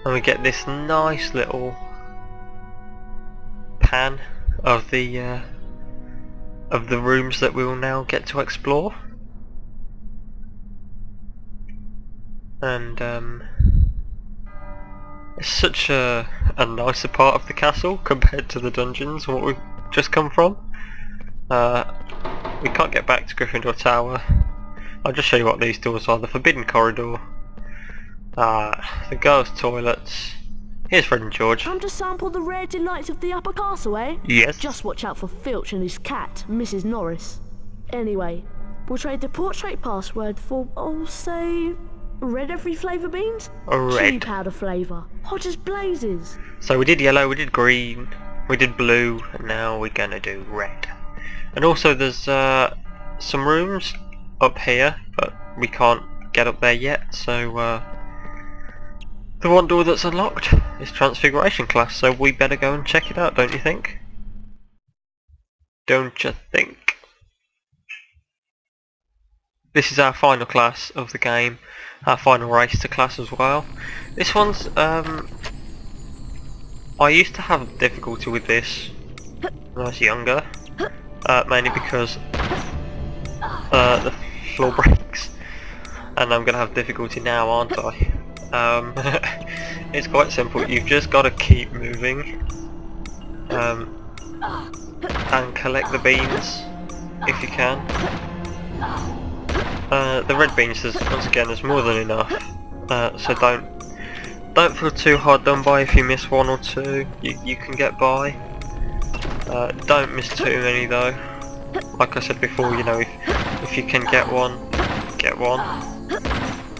and we get this nice little pan of the rooms that we will now get to explore. And it's such a nicer part of the castle compared to the dungeons what we've just come from. We can't get back to Gryffindor Tower. I'll just show you what these doors are. The Forbidden Corridor, the girls' toilets. Here's Fred and George. Come to sample the rare delights of the upper castle, eh? Yes. Just watch out for Filch and his cat, Mrs. Norris. Anyway, we'll trade the portrait password for, I'll say, red every flavour beans? Red. Chili powder flavour. Hot as blazes. So we did yellow, we did green, we did blue, and now we're gonna do red. And also there's some rooms up here, but we can't get up there yet, so the one door that's unlocked is Transfiguration class, so we better go and check it out, don't you think? Don't you think? This is our final class of the game, our final race to class as well. This one's, I used to have difficulty with this when I was younger, mainly because the floor breaks, and I'm going to have difficulty now, aren't I? It's quite simple. You've just got to keep moving and collect the beans if you can. The red beans, once again, is more than enough, so don't feel too hard done by if you miss one or two. You can get by. Don't miss too many though. Like I said before, you know, if you can get one, get one.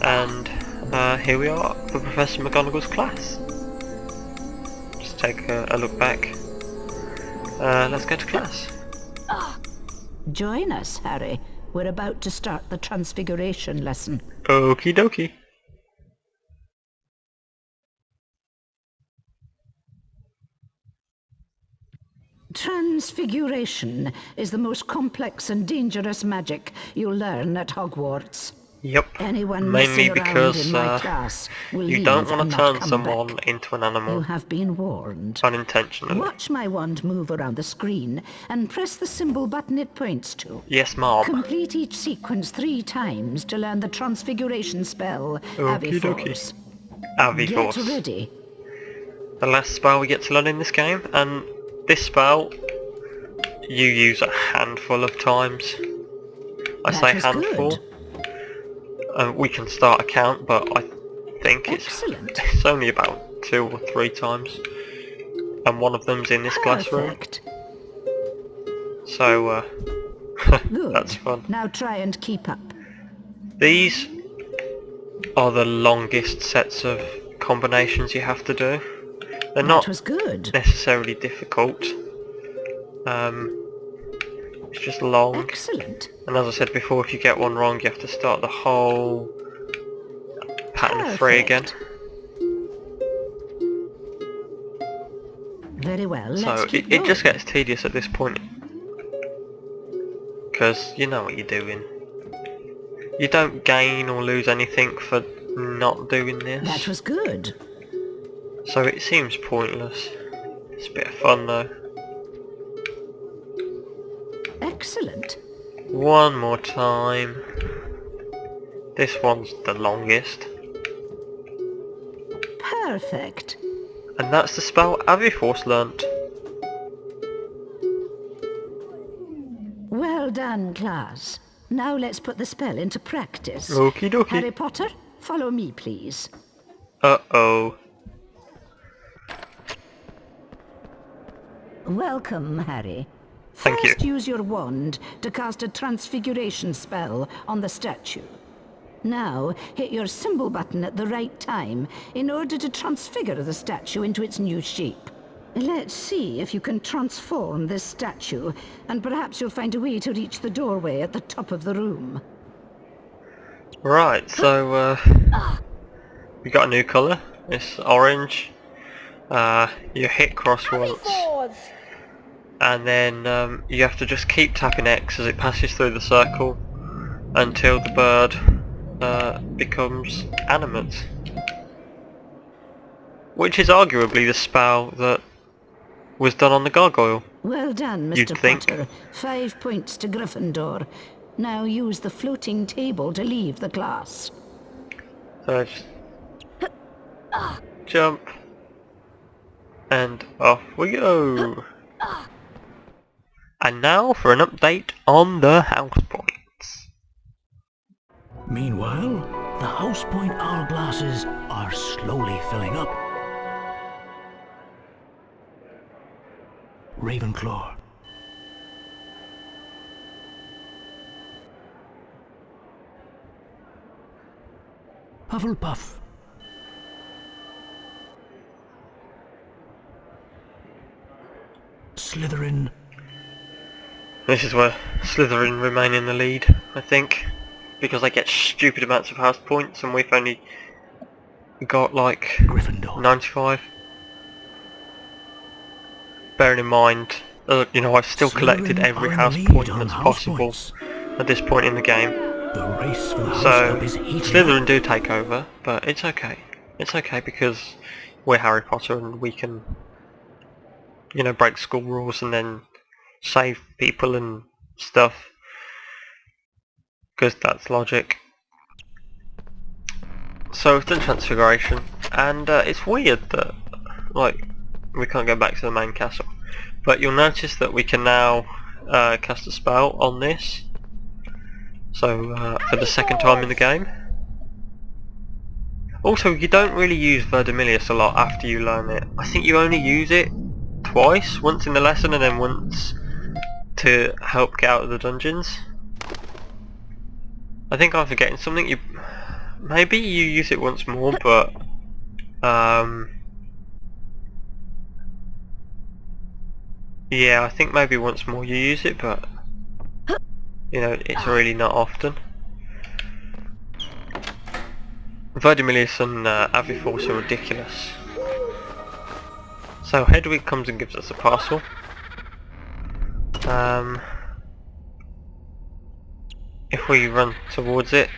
And here we are for Professor McGonagall's class. Just take a look back. Let's go to class. Join us, Harry. We're about to start the Transfiguration lesson. Okie dokie. Transfiguration is the most complex and dangerous magic you'll learn at Hogwarts. Yep, Anyone mainly messing around because in my class will you leave don't want and to not turn come someone back. into an You animal have been warned. unintentionally. Watch my wand move around the screen and press the symbol button it points to. Yes, Mom. Complete each sequence 3 times to learn the Transfiguration spell, Okie dokie. Aviforce. Aviforce. Get ready. The last spell we get to learn in this game, and this spell you use a handful of times. I That say was handful. good. We can start a count, but I think Excellent. it's only about 2 or 3 times, and one of them's in this classroom. Perfect. So Good. that's fun. Now try and keep up. These are the longest sets of combinations you have to do. They're That not was good. necessarily difficult. It's just long. Excellent. And as I said before, if you get one wrong, you have to start the whole pattern of 3 again. Perfect. Very well, So let's keep it just going. gets tedious at this point, because you know what you're doing. You don't gain or lose anything for not doing this. That was good. So it seems pointless. It's a bit of fun though. Excellent. One more time. This one's the longest. Perfect. And that's the spell Aviforce learnt. Well done, class. Now let's put the spell into practice. Okie dokie. Harry Potter, follow me, please. Uh-oh. Welcome, Harry. Thank you. First, use your wand to cast a transfiguration spell on the statue. Now, hit your symbol button at the right time in order to transfigure the statue into its new shape. Let's see if you can transform this statue, and perhaps you'll find a way to reach the doorway at the top of the room. Right, so we got a new colour. It's orange. You hit cross once, and then you have to just keep tapping X as it passes through the circle until the bird becomes animate. which is arguably the spell that was done on the gargoyle. Well done, You'd Mr. think. Potter. 5 points to Gryffindor. Now use the floating table to leave the class. So just jump, and off we go. And now for an update on the house points. Meanwhile, the house point hourglasses are slowly filling up. Ravenclaw. Hufflepuff. Slytherin. This is where Slytherin remain in the lead, I think, because they get stupid amounts of house points and we've only got like Gryffindor. 95. Bearing in mind, you know, I've still collected Slytherin every are in house the lead point on that's house possible points. at this point in the game. The race for the house So cup is heating Slytherin up. do take over, but it's okay. It's okay because we're Harry Potter and we can, you know, break school rules and then save people and stuff. Because that's logic. So we've done Transfiguration, and it's weird that, like, we can't go back to the main castle. But you'll notice that we can now cast a spell on this. So for the second time in the game. Also, you don't really use Verdimillious a lot after you learn it. I think you only use it twice, once in the lesson and then once to help get out of the dungeons. I think I'm forgetting something. Maybe you use it once more, but yeah, I think maybe once more you use it, but you know, it's really not often. Verdimillious and Aviforce are ridiculous. So Hedwig comes and gives us a parcel. If we run towards it,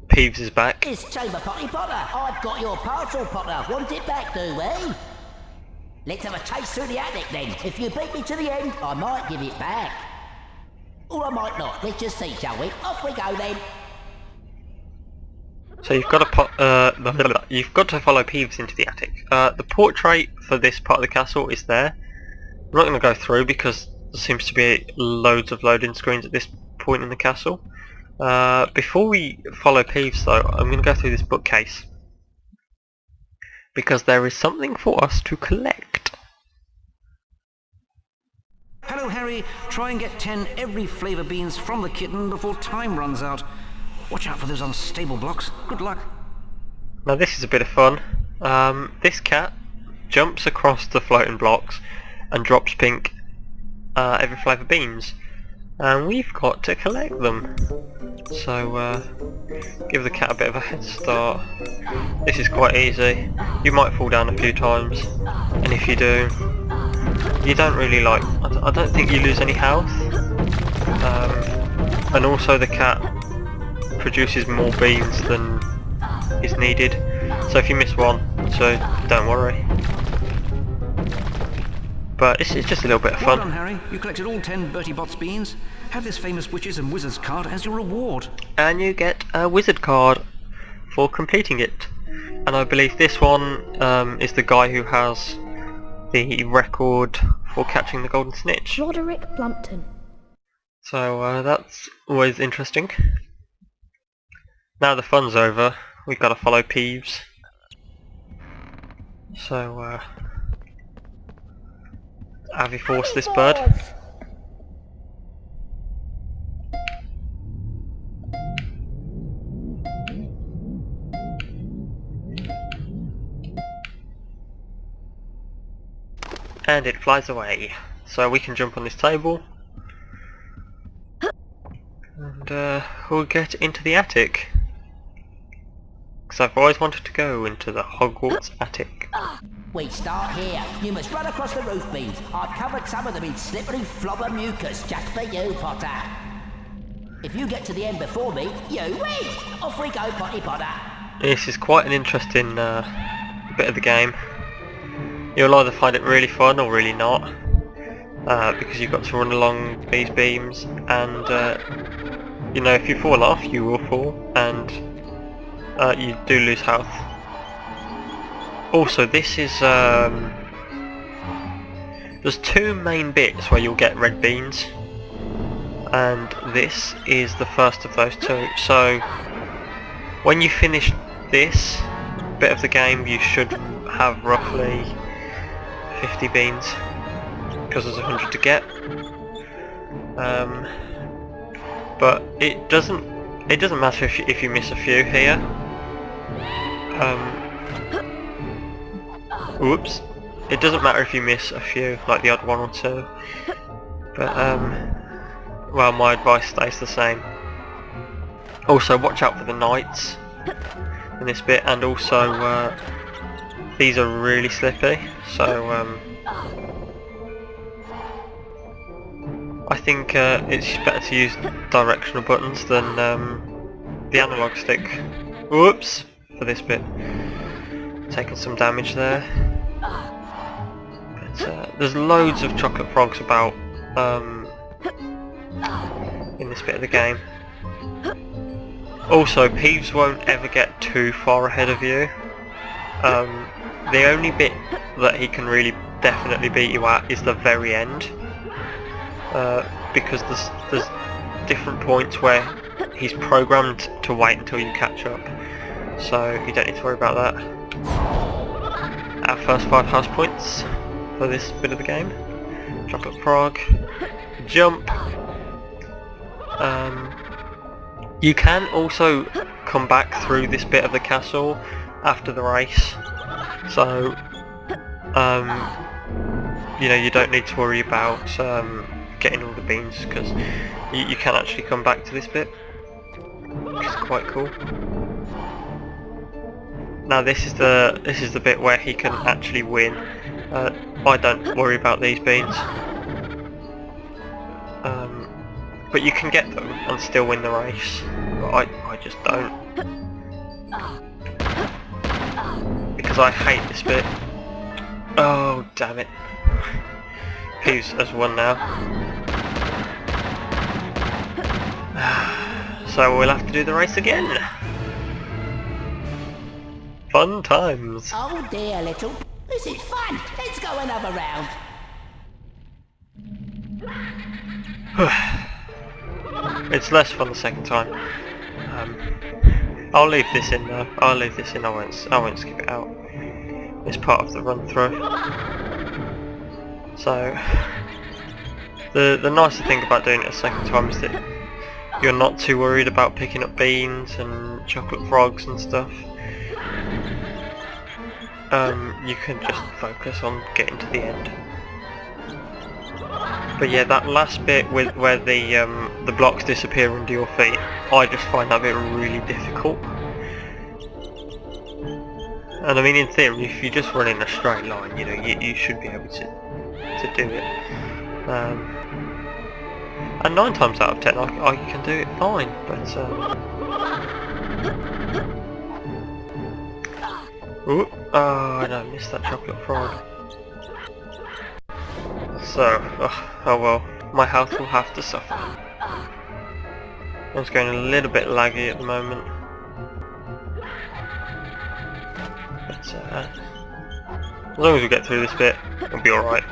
Peeves is back. It's Chamber Potty Potter. I've got your parcel, Potter. Want it back, do we? Let's have a chase through the attic then. If you beat me to the end, I might give it back. Or I might not. Let's just see, shall we? Off we go then. So you've got to follow Peeves into the attic. The portrait for this part of the castle is there. I'm not going to go through because there seems to be loads of loading screens at this point in the castle. Before we follow Peeves though, I'm going to go through this bookcase because there is something for us to collect. Hello, Harry. Try and get 10 every flavour beans from the kitten before time runs out. Watch out for those unstable blocks. Good luck. Now this is a bit of fun. This cat jumps across the floating blocks and drops pink every flavour beans. And we've got to collect them. So give the cat a bit of a head start. This is quite easy. You might fall down a few times, and if you do, you don't really like, I don't think you lose any health. And also the cat produces more beans than is needed, so if you miss one or two, don't worry. But it's just a little bit of Well fun. done, Harry. You collected all 10 Bertie Bott's beans. Have this famous witches and wizards card as your reward. And you get a wizard card for completing it. And I believe this one is the guy who has the record for catching the golden snitch. Roderick Plumpton. So that's always interesting. Now the fun's over, we've got to follow Peeves. So Aviforce this bird. And it flies away. So we can jump on this table. And we'll get into the attic. Because I've always wanted to go into the Hogwarts attic. We start here. You must run across the roof beams. I've covered some of them in slippery flobber mucus just for you, Potter. If you get to the end before me, you win! Off we go, Potty Potter. This is quite an interesting bit of the game. You'll either find it really fun or really not, because you've got to run along these beams, and you know, if you fall off you will fall, and you do lose health. Also, this is there's two main bits where you'll get red beans, and this is the first of those two. So when you finish this bit of the game, you should have roughly 50 beans, because there's 100 to get. But it doesn't matter if you miss a few here. Whoops. It doesn't matter if you miss a few, like the odd one or two. But well, my advice stays the same. Also, watch out for the knights in this bit, and also these are really slippy, so I think it's better to use directional buttons than the analog stick. Whoops! For this bit. Taking some damage there. But there's loads of chocolate frogs about in this bit of the game. Also, Peeves won't ever get too far ahead of you. The only bit that he can really definitely beat you at is the very end, because there's different points where he's programmed to wait until you catch up, so you don't need to worry about that. Our first 5 house points for this bit of the game. Chocolate frog, jump. You can also come back through this bit of the castle after the race, so you know, you don't need to worry about getting all the beans, because you can actually come back to this bit, which is quite cool. Now this is the bit where he can actually win. I don't worry about these beans, but you can get them and still win the race. But I just don't, because I hate this bit. Oh damn it! Peeves has won now. So we'll have to do the race again. Fun times. Oh dear, little. This is fun. Let's go another round. It's less fun the second time. I'll leave this in though. I'll leave this in. I won't skip it out. It's part of the run through. So the nicer thing about doing it a second time is that you're not too worried about picking up beans and chocolate frogs and stuff. You can just focus on getting to the end. But yeah, that last bit where the blocks disappear under your feet, I just find that bit really difficult. And I mean, in theory, if you just run in a straight line, you know, you should be able to do it. And 9 times out of 10, I can do it fine. But ooh, oh, I missed that chocolate frog. So, oh well, my health will have to suffer. I'm just going a little bit laggy at the moment. But as long as we get through this bit, we'll be alright.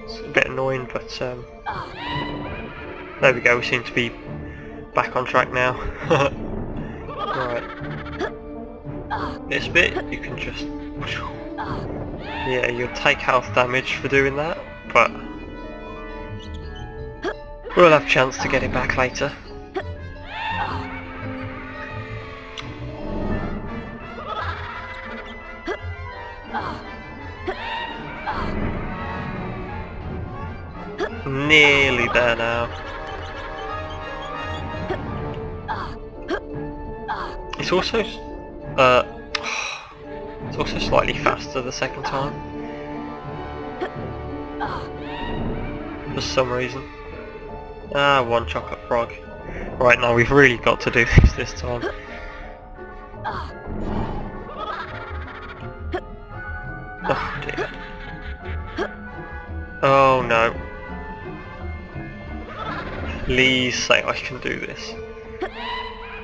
It's a bit annoying, but there we go, we seem to be back on track now. Right. This bit, you can just... yeah, you'll take health damage for doing that, but we'll have a chance to get it back later. Nearly there now. It's also slightly faster the second time, for some reason. Ah, 1 chocolate frog. Right, now we've really got to do this time. Oh dear. Oh no. Please say I can do this.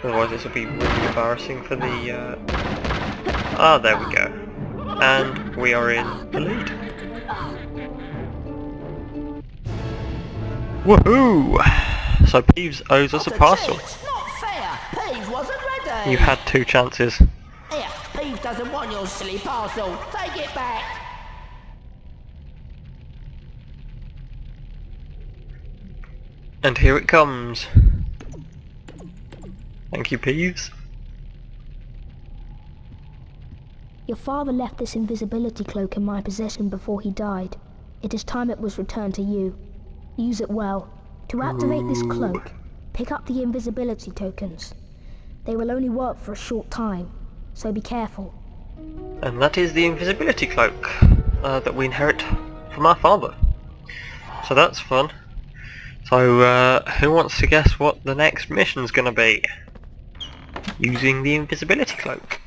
Otherwise this will be really embarrassing for the... Ah, there we go. And we are in the lead. Woohoo! So Peeves owes us a parcel. It's not fair. Peeves wasn't ready. You had 2 chances. Here, Peeves doesn't want your silly parcel. Take it back. And here it comes. Thank you, Peeves. Your father left this invisibility cloak in my possession before he died. It is time it was returned to you. Use it well. To activate this cloak, pick up the invisibility tokens. They will only work for a short time, so be careful. And that is the invisibility cloak that we inherit from our father. So that's fun. So who wants to guess what the next mission's gonna be? Using the invisibility cloak.